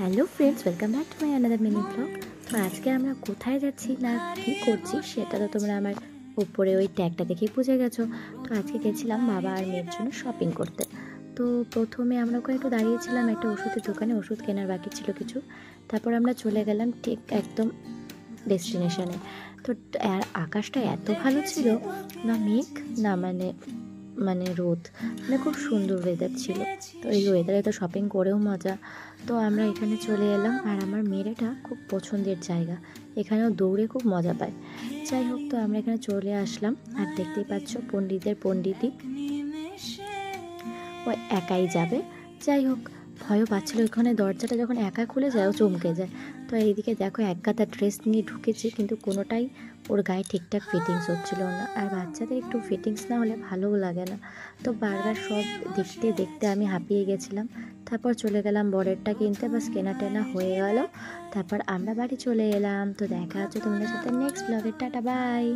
Hello friends, welcome back to my another mini blog. তো আজকে আমরা কোথায় যাচ্ছি না কী করছি সেটা তো তোমরা আমার উপরে ওই ট্যাগটা দেখেই বুঝে গেছো। তো আজকে গেছিলাম বাবা আর মেয়ের জন্য শপিং করতে। তো প্রথমে আমরা ওখানে একটু দাঁড়িয়েছিলাম একটা ওষুধের দোকানে, ওষুধ কেনার বাকি ছিল কিছু। তারপর আমরা চলে গেলাম ঠিক একদম ডেস্টিনেশনে। তো আর আকাশটা এত ভালো ছিল, না মেঘ না মানে রোদ, মানে খুব সুন্দর ওয়েদার ছিল। তো এই ওয়েদারে তো শপিং করেও মজা। তো আমরা এখানে চলে এলাম, আর আমার মেয়েটা খুব পছন্দের জায়গা, এখানেও দৌড়ে খুব মজা পায়। যাই হোক, তো আমরা এখানে চলে আসলাম, আর দেখতেই পাচ্ছ পণ্ডিতই ও একাই যাবে। যাই হোক, ভয়ও পাচ্ছিল, ওখানে দরজাটা যখন একা খুলে যায় ও চমকে যায়। তো এইদিকে দেখো একগাদা ড্রেস নিয়ে ঢুকেছি, কিন্তু কোনোটাই ওর গায়ে ঠিকঠাক ফিটিংস হচ্ছিল না। আর বাচ্চাদের একটু ফিটিংস না হলে ভালোও লাগে না। তো বারবার সব দেখতে দেখতে আমি হাঁপিয়ে গেছিলাম। তারপর চলে গেলাম বরেরটা কিনতে, বাস কেনা টেনা হয়ে গেল। তারপর আমরা বাড়ি চলে এলাম। তো দেখা হচ্ছে তোমাদের সাথে নেক্সট ব্লগে। Tata, by.